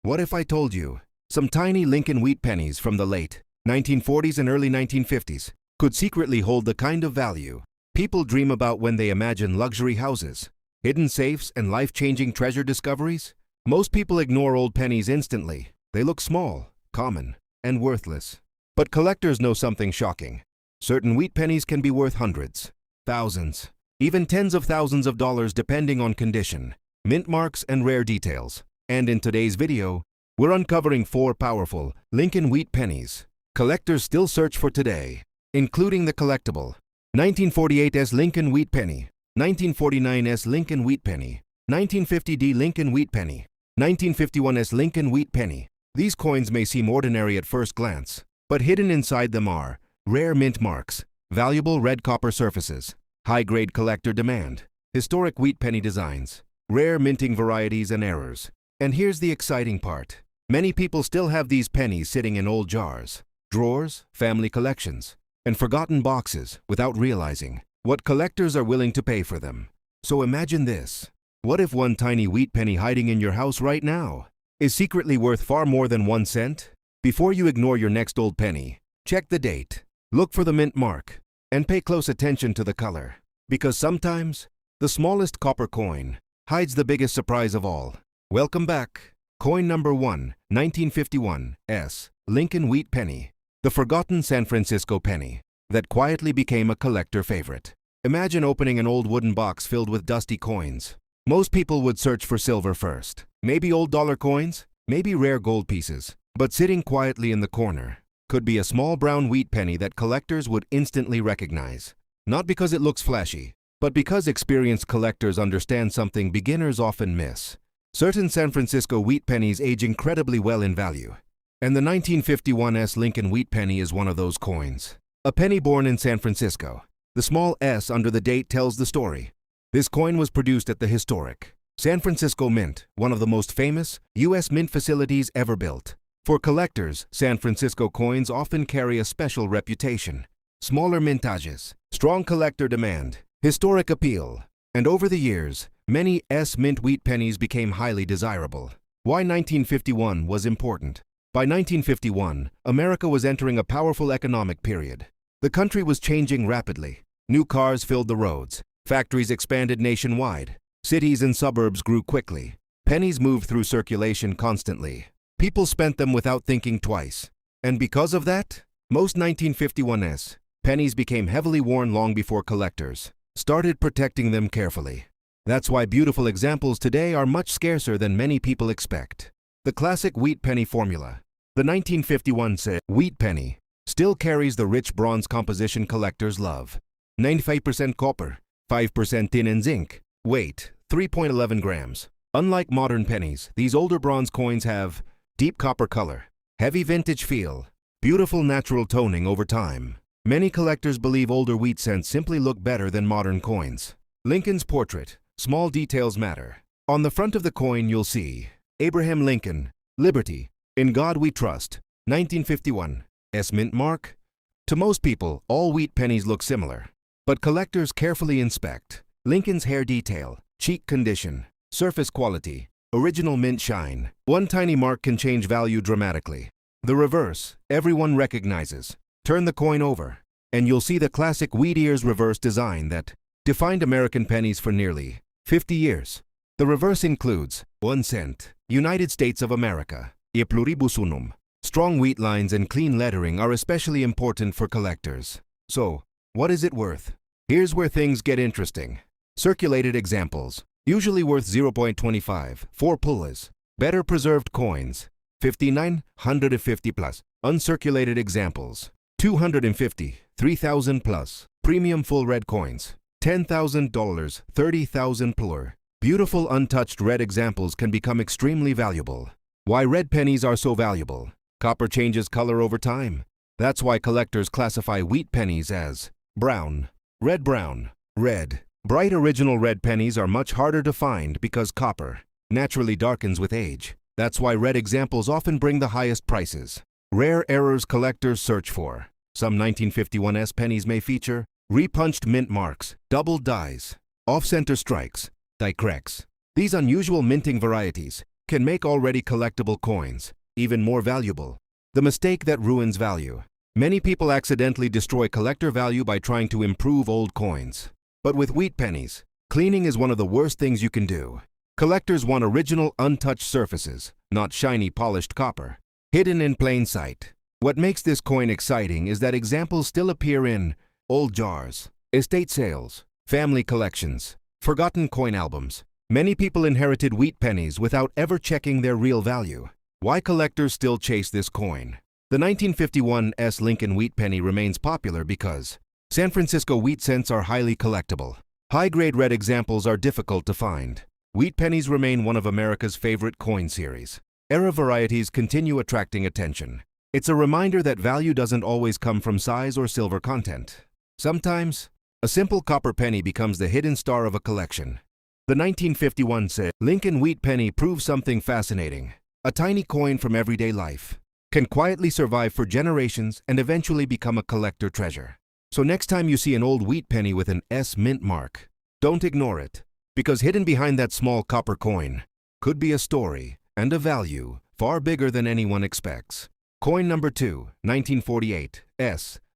What if I told you some tiny Lincoln Wheat Pennies from the late 1940s and early 1950s could secretly hold the kind of value people dream about when they imagine luxury houses, hidden safes, and life-changing treasure discoveries? Most people ignore old pennies instantly. They look small, common, and worthless. But collectors know something shocking. Certain wheat pennies can be worth hundreds, thousands, even tens of thousands of dollars depending on condition, mint marks, and rare details. And in today's video, we're uncovering 4 powerful Lincoln Wheat Pennies collectors still search for today, including the collectible 1948's Lincoln Wheat Penny, 1949's Lincoln Wheat Penny, 1950D Lincoln Wheat Penny, 1951's Lincoln Wheat Penny. These coins may seem ordinary at first glance, but hidden inside them are rare mint marks, valuable red copper surfaces, high-grade collector demand, historic wheat penny designs, rare minting varieties, and errors. And here's the exciting part. Many people still have these pennies sitting in old jars, drawers, family collections, and forgotten boxes without realizing what collectors are willing to pay for them. So imagine this. What if one tiny wheat penny hiding in your house right now is secretly worth far more than 1 cent? Before you ignore your next old penny, check the date, look for the mint mark, and pay close attention to the color. Because sometimes, the smallest copper coin hides the biggest surprise of all. Welcome back. Coin number 1, 1951 S. Lincoln Wheat Penny. The forgotten San Francisco penny that quietly became a collector favorite. Imagine opening an old wooden box filled with dusty coins. Most people would search for silver first. Maybe old dollar coins, maybe rare gold pieces. But sitting quietly in the corner could be a small brown wheat penny that collectors would instantly recognize. Not because it looks flashy, but because experienced collectors understand something beginners often miss. Certain San Francisco wheat pennies age incredibly well in value. And the 1951's Lincoln Wheat Penny is one of those coins. A penny born in San Francisco. The small S under the date tells the story. This coin was produced at the historic San Francisco Mint, one of the most famous U.S. mint facilities ever built. For collectors, San Francisco coins often carry a special reputation. Smaller mintages, strong collector demand, historic appeal. And over the years, many S mint wheat pennies became highly desirable. Why 1951 was important? By 1951, America was entering a powerful economic period. The country was changing rapidly. New cars filled the roads. Factories expanded nationwide. Cities and suburbs grew quickly. Pennies moved through circulation constantly. People spent them without thinking twice. And because of that, most 1951's pennies became heavily worn long before collectors started protecting them carefully. That's why beautiful examples today are much scarcer than many people expect. The classic wheat penny formula. The 1951 wheat penny still carries the rich bronze composition collectors love. 95% copper, 5% tin and zinc. Weight, 3.11 grams. Unlike modern pennies, these older bronze coins have deep copper color, heavy vintage feel, beautiful natural toning over time. Many collectors believe older wheat cents simply look better than modern coins. Lincoln's portrait. Small details matter. On the front of the coin you'll see Abraham Lincoln, Liberty, In God We Trust, 1951. S mint mark. To most people, all wheat pennies look similar. But collectors carefully inspect Lincoln's hair detail, cheek condition, surface quality, original mint shine. One tiny mark can change value dramatically. The reverse, everyone recognizes. Turn the coin over, and you'll see the classic wheat ears reverse design that defined American pennies for nearly 50 years. The reverse includes 1 cent, United States of America, e pluribus unum. Strong wheat lines and clean lettering are especially important for collectors. So, what is it worth? Here's where things get interesting. Circulated examples, usually worth 0.25, 4 pullahs. Better preserved coins, 5,950 plus. Uncirculated examples, 250, 3,000 plus. Premium full red coins, $10,000, 30,000 plur. Beautiful untouched red examples can become extremely valuable. Why red pennies are so valuable? Copper changes color over time. That's why collectors classify wheat pennies as brown, red-brown, red. Bright original red pennies are much harder to find because copper naturally darkens with age. That's why red examples often bring the highest prices. Rare errors collectors search for. Some 1951's pennies may feature repunched mint marks, doubled dies, off-center strikes, die cracks. These unusual minting varieties can make already collectible coins even more valuable. The mistake that ruins value. Many people accidentally destroy collector value by trying to improve old coins. But with wheat pennies, cleaning is one of the worst things you can do. Collectors want original, untouched surfaces, not shiny, polished copper, hidden in plain sight. What makes this coin exciting is that examples still appear in old jars, estate sales, family collections, forgotten coin albums. Many people inherited wheat pennies without ever checking their real value. Why collectors still chase this coin? The 1951 Lincoln Wheat Penny remains popular because San Francisco wheat cents are highly collectible. High-grade red examples are difficult to find. Wheat pennies remain one of America's favorite coin series. Era varieties continue attracting attention. It's a reminder that value doesn't always come from size or silver content. Sometimes, a simple copper penny becomes the hidden star of a collection. The 1951 Lincoln Wheat Penny proves something fascinating. A tiny coin from everyday life can quietly survive for generations and eventually become a collector treasure. So next time you see an old wheat penny with an S mint mark, don't ignore it, because hidden behind that small copper coin could be a story and a value far bigger than anyone expects. Coin number 2, 1948,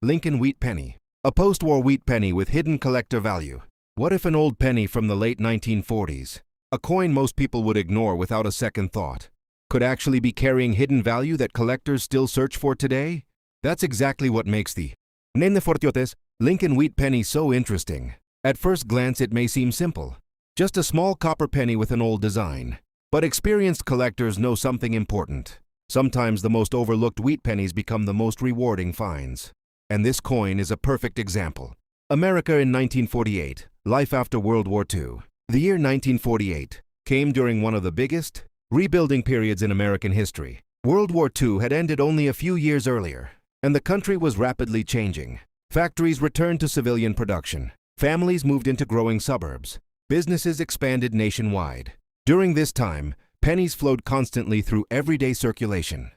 Lincoln Wheat Penny. A post-war wheat penny with hidden collector value. What if an old penny from the late 1940s, a coin most people would ignore without a second thought, could actually be carrying hidden value that collectors still search for today? That's exactly what makes the Lincoln Wheat Penny so interesting. At first glance it may seem simple, just a small copper penny with an old design. But experienced collectors know something important. Sometimes the most overlooked wheat pennies become the most rewarding finds. And this coin is a perfect example. America in 1948, life after World War II. The year 1948 came during one of the biggest rebuilding periods in American history. World War II had ended only a few years earlier, and the country was rapidly changing. Factories returned to civilian production. Families moved into growing suburbs. Businesses expanded nationwide. During this time, pennies flowed constantly through everyday circulation.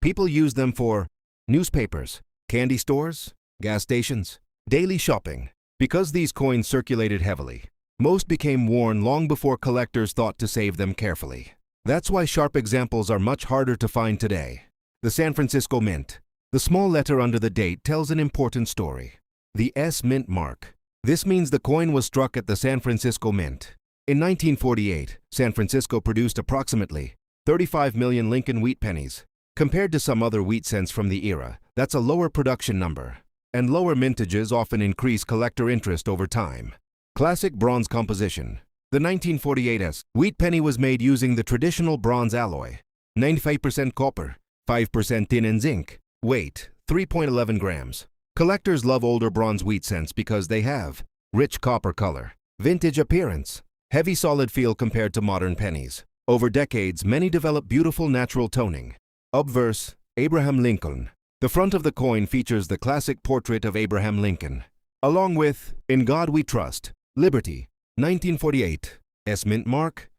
People used them for newspapers, candy stores, gas stations, daily shopping. Because these coins circulated heavily, most became worn long before collectors thought to save them carefully. That's why sharp examples are much harder to find today. The San Francisco Mint. The small letter under the date tells an important story. The S Mint mark. This means the coin was struck at the San Francisco Mint. In 1948, San Francisco produced approximately 35 million Lincoln Wheat Pennies. Compared to some other wheat cents from the era, that's a lower production number. And lower mintages often increase collector interest over time. Classic bronze composition. The 1948 wheat penny was made using the traditional bronze alloy. 95% copper, 5% tin and zinc. Weight, 3.11 grams. Collectors love older bronze wheat cents because they have rich copper color, vintage appearance, heavy solid feel compared to modern pennies. Over decades, many develop beautiful natural toning. Obverse, Abraham Lincoln. The front of the coin features the classic portrait of Abraham Lincoln, along with In God We Trust, Liberty, 1948. S Mint mark.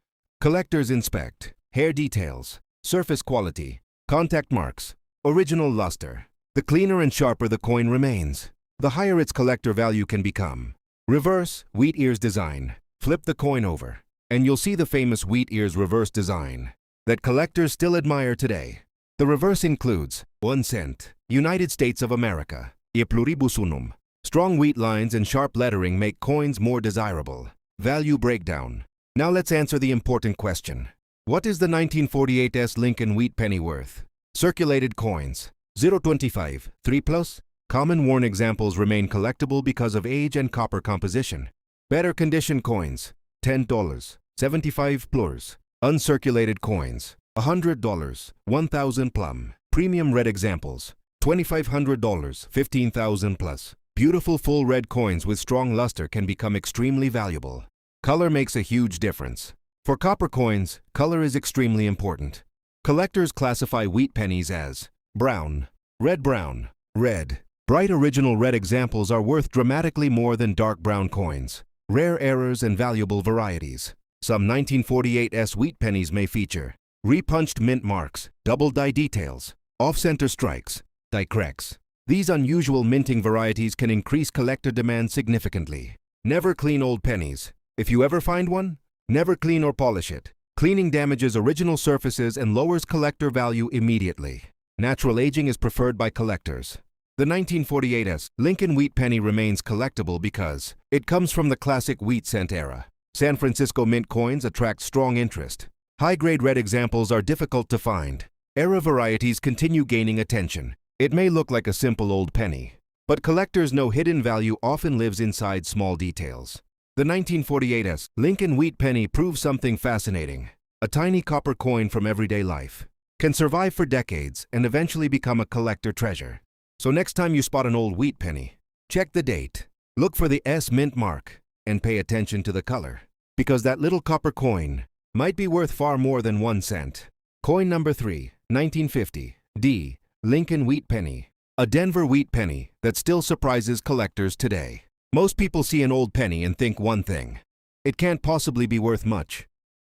Collectors inspect hair details, surface quality, contact marks, original luster. The cleaner and sharper the coin remains, the higher its collector value can become. Reverse, wheat ears design. Flip the coin over, and you'll see the famous wheat ears reverse design that collectors still admire today. The reverse includes 1 cent, United States of America, e pluribus unum. Strong wheat lines and sharp lettering make coins more desirable. Value breakdown. Now let's answer the important question. What is the 1948 Lincoln Wheat Penny worth? Circulated coins. 0.25, 3+. Common worn examples remain collectible because of age and copper composition. Better condition coins. $10, 75 plurs. Uncirculated coins. $100, 1,000 plum. Premium red examples, $2,500, 15,000 plus. Beautiful full red coins with strong luster can become extremely valuable. Color makes a huge difference. For copper coins, color is extremely important. Collectors classify wheat pennies as brown, red-brown, red. Bright original red examples are worth dramatically more than dark brown coins. Rare errors and valuable varieties. Some 1948 wheat pennies may feature repunched mint marks, double die details, off-center strikes, die cracks. These unusual minting varieties can increase collector demand significantly. Never clean old pennies. If you ever find one, never clean or polish it. Cleaning damages original surfaces and lowers collector value immediately. Natural aging is preferred by collectors. The 1948 Lincoln Wheat Penny remains collectible because it comes from the classic wheat cent era. San Francisco mint coins attract strong interest. High-grade red examples are difficult to find. Era varieties continue gaining attention. It may look like a simple old penny, but collectors know hidden value often lives inside small details. The 1948 Lincoln Wheat Penny proves something fascinating. A tiny copper coin from everyday life can survive for decades and eventually become a collector treasure. So next time you spot an old wheat penny, check the date, look for the S mint mark, and pay attention to the color, because that little copper coin might be worth far more than 1 cent. Coin number 3, 1950, D. Lincoln Wheat Penny. A Denver wheat penny that still surprises collectors today. Most people see an old penny and think one thing: it can't possibly be worth much.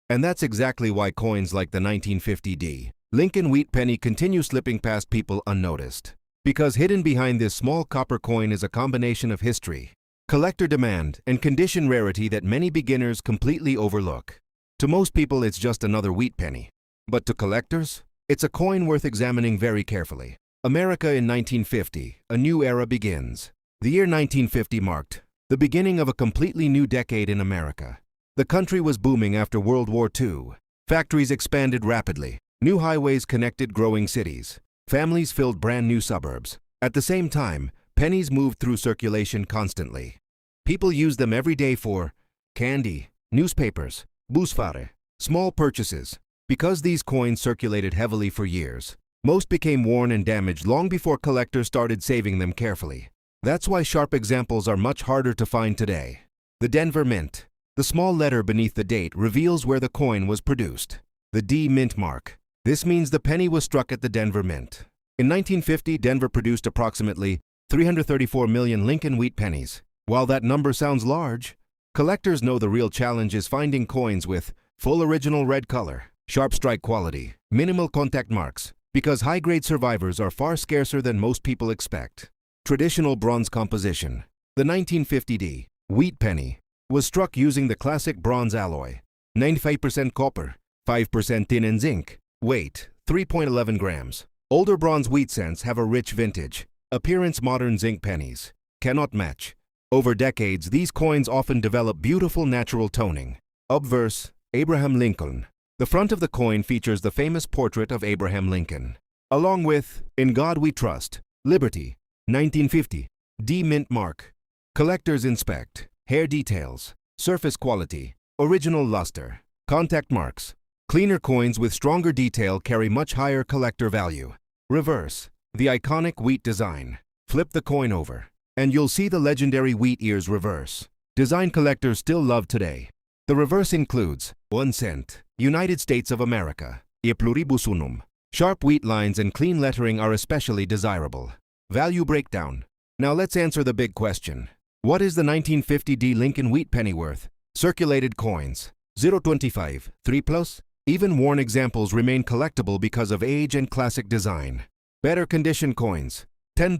And that's exactly why coins like the 1950 D. Lincoln Wheat Penny continue slipping past people unnoticed. Because hidden behind this small copper coin is a combination of history, collector demand, and condition rarity that many beginners completely overlook. To most people, it's just another wheat penny. But to collectors, it's a coin worth examining very carefully. America in 1950, a new era begins. The year 1950 marked the beginning of a completely new decade in America. The country was booming after World War II. Factories expanded rapidly. New highways connected growing cities. Families filled brand new suburbs. At the same time, pennies moved through circulation constantly. People used them every day for candy, newspapers, busfare, small purchases. Because these coins circulated heavily for years, most became worn and damaged long before collectors started saving them carefully. That's why sharp examples are much harder to find today. The Denver Mint. The small letter beneath the date reveals where the coin was produced. The D mint mark. This means the penny was struck at the Denver Mint. In 1950, Denver produced approximately 334 million Lincoln Wheat Pennies. While that number sounds large, collectors know the real challenge is finding coins with full original red color, sharp strike quality, minimal contact marks, because high-grade survivors are far scarcer than most people expect. Traditional bronze composition. The 1950 D. Wheat Penny was struck using the classic bronze alloy. 95% copper, 5% tin and zinc. Weight, 3.11 grams. Older bronze wheat cents have a rich vintage. Appearance: modern zinc pennies cannot match. Over decades, these coins often develop beautiful natural toning. Obverse: Abraham Lincoln. The front of the coin features the famous portrait of Abraham Lincoln, along with "In God We Trust, Liberty." 1950 D mint mark. Collectors inspect hair details, surface quality, original luster, contact marks. Cleaner coins with stronger detail carry much higher collector value. Reverse: the iconic wheat design. Flip the coin over, and you'll see the legendary wheat ears reverse. Design collectors still love today. The reverse includes 1 cent, United States of America, e pluribus unum. Sharp wheat lines and clean lettering are especially desirable. Value breakdown. Now let's answer the big question. What is the 1950 D Lincoln Wheat Penny worth? Circulated coins: 0.25, 3+. Even worn examples remain collectible because of age and classic design. Better condition coins: $10,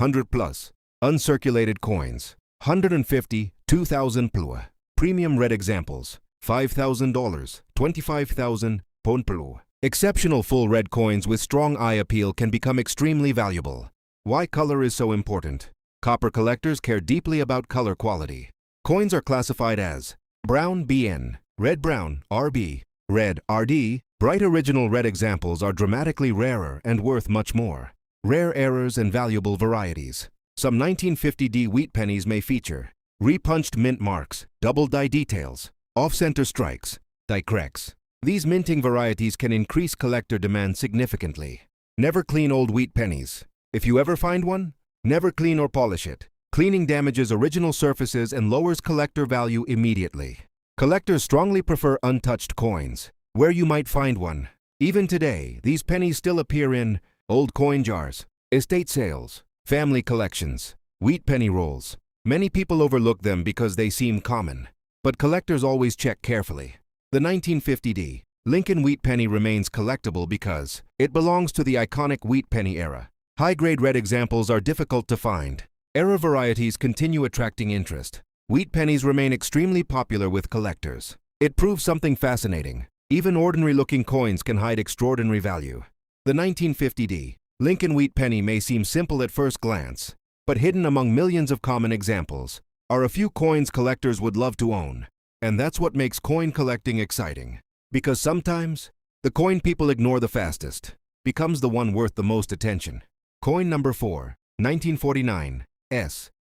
100+. Uncirculated coins: 150, 2,000 plua. Premium red examples: $5,000, 25,000 pon plua. Exceptional full red coins with strong eye appeal can become extremely valuable. Why color is so important? Copper collectors care deeply about color quality. Coins are classified as brown BN, red brown RB, red RD. Bright original red examples are dramatically rarer and worth much more. Rare errors and valuable varieties. Some 1950 D wheat pennies may feature repunched mint marks, double die details, off-center strikes, die cracks. These minting varieties can increase collector demand significantly. Never clean old wheat pennies. If you ever find one, never clean or polish it. Cleaning damages original surfaces and lowers collector value immediately. Collectors strongly prefer untouched coins. Where you might find one. Even today, these pennies still appear in old coin jars, estate sales, family collections, wheat penny rolls. Many people overlook them because they seem common, but collectors always check carefully. The 1950 D Lincoln Wheat Penny remains collectible because it belongs to the iconic wheat penny era. High-grade red examples are difficult to find. Era varieties continue attracting interest. Wheat pennies remain extremely popular with collectors. It proves something fascinating. Even ordinary-looking coins can hide extraordinary value. The 1950 Lincoln Wheat Penny may seem simple at first glance, but hidden among millions of common examples are a few coins collectors would love to own. And that's what makes coin collecting exciting. Because sometimes, the coin people ignore the fastest becomes the one worth the most attention. Coin number 4, 1949,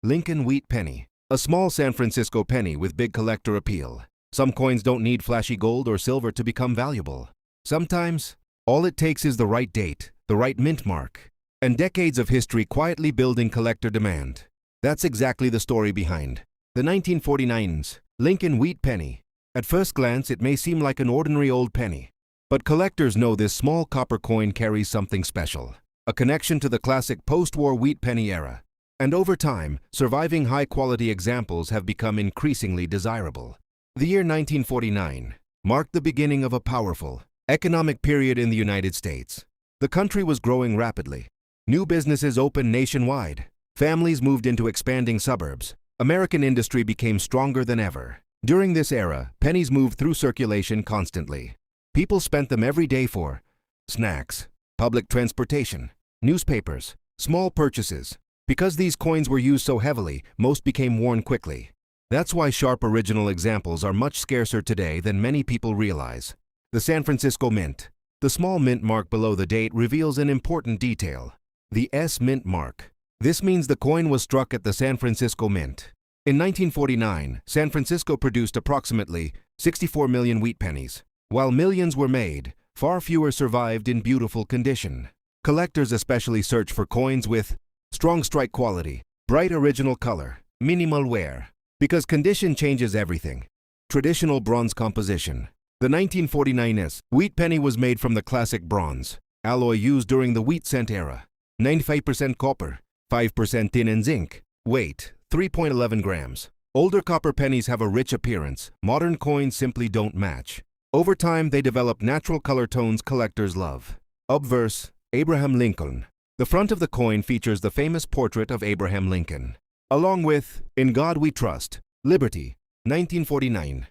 Lincoln Wheat Penny. A small San Francisco penny with big collector appeal. Some coins don't need flashy gold or silver to become valuable. Sometimes, all it takes is the right date, the right mint mark, and decades of history quietly building collector demand. That's exactly the story behind the 1949's Lincoln Wheat Penny. At first glance, it may seem like an ordinary old penny. But collectors know this small copper coin carries something special. A connection to the classic post-war wheat penny era. And over time, surviving high-quality examples have become increasingly desirable. The year 1949 marked the beginning of a powerful economic period in the United States. The country was growing rapidly. New businesses opened nationwide. Families moved into expanding suburbs. American industry became stronger than ever. During this era, pennies moved through circulation constantly. People spent them every day for snacks, public transportation, newspapers, small purchases. Because these coins were used so heavily, most became worn quickly. That's why sharp original examples are much scarcer today than many people realize. The San Francisco Mint. The small mint mark below the date reveals an important detail. The S Mint mark. This means the coin was struck at the San Francisco Mint. In 1949, San Francisco produced approximately 64 million wheat pennies. While millions were made, far fewer survived in beautiful condition. Collectors especially search for coins with strong strike quality, bright original color, minimal wear, because condition changes everything. Traditional bronze composition. The 1949's wheat penny was made from the classic bronze alloy used during the wheat cent era. 95% copper, 5% tin and zinc. Weight, 3.11 grams. Older copper pennies have a rich appearance. Modern coins simply don't match. Over time, they develop natural color tones collectors love. Obverse, Abraham Lincoln. The front of the coin features the famous portrait of Abraham Lincoln, along with In God We Trust, Liberty, 1949.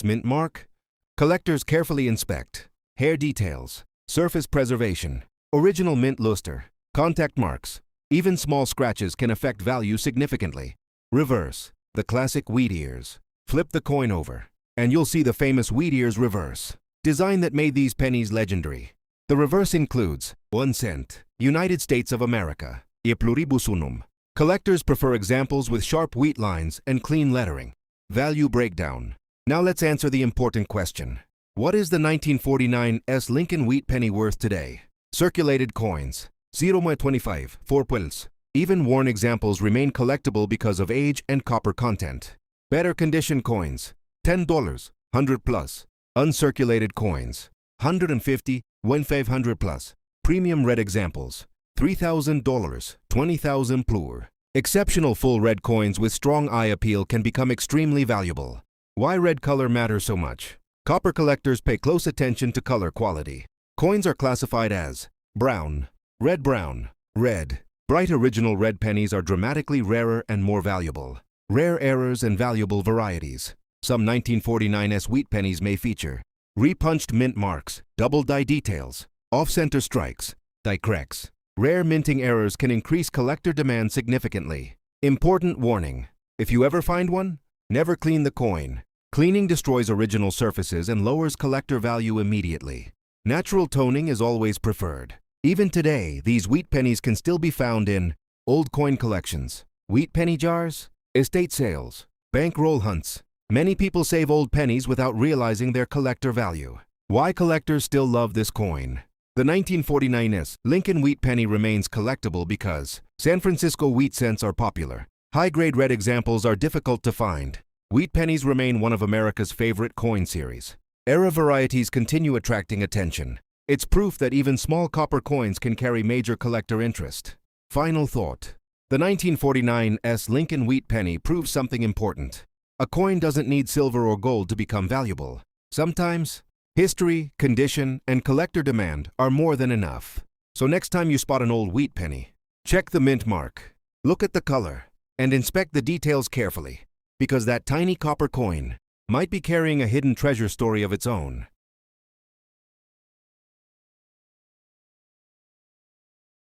Mint mark. Collectors carefully inspect hair details, surface preservation, original mint luster, contact marks. Even small scratches can affect value significantly. Reverse, the classic wheat ears. Flip the coin over, and you'll see the famous wheat ears reverse, design that made these pennies legendary. The reverse includes 1 cent, United States of America, e pluribus unum. Collectors prefer examples with sharp wheat lines and clean lettering. Value breakdown. Now let's answer the important question. What is the 1949's Lincoln Wheat Penny worth today? Circulated coins, 0.25, 4 pulse. Even worn examples remain collectible because of age and copper content. Better condition coins, $10, 100 plus. Uncirculated coins, 150, 1,500 plus. Premium red examples, $3,000, 20,000 plur. Exceptional full red coins with strong eye appeal can become extremely valuable. Why red color matters so much? Copper collectors pay close attention to color quality. Coins are classified as brown, red-brown, red. Bright original red pennies are dramatically rarer and more valuable. Rare errors and valuable varieties. Some 1949's wheat pennies may feature repunched mint marks, double die details, off-center strikes, die cracks. Rare minting errors can increase collector demand significantly. Important warning: if you ever find one, never clean the coin. Cleaning destroys original surfaces and lowers collector value immediately. Natural toning is always preferred. Even today, these wheat pennies can still be found in old coin collections, wheat penny jars, estate sales, bankroll hunts. Many people save old pennies without realizing their collector value. Why collectors still love this coin? The 1949's Lincoln Wheat Penny remains collectible because San Francisco wheat cents are popular. High-grade red examples are difficult to find. Wheat pennies remain one of America's favorite coin series. Era varieties continue attracting attention. It's proof that even small copper coins can carry major collector interest. Final thought. The 1949's Lincoln Wheat Penny proves something important. A coin doesn't need silver or gold to become valuable. Sometimes, history, condition, and collector demand are more than enough. So next time you spot an old wheat penny, check the mint mark, look at the color, and inspect the details carefully, because that tiny copper coin might be carrying a hidden treasure story of its own.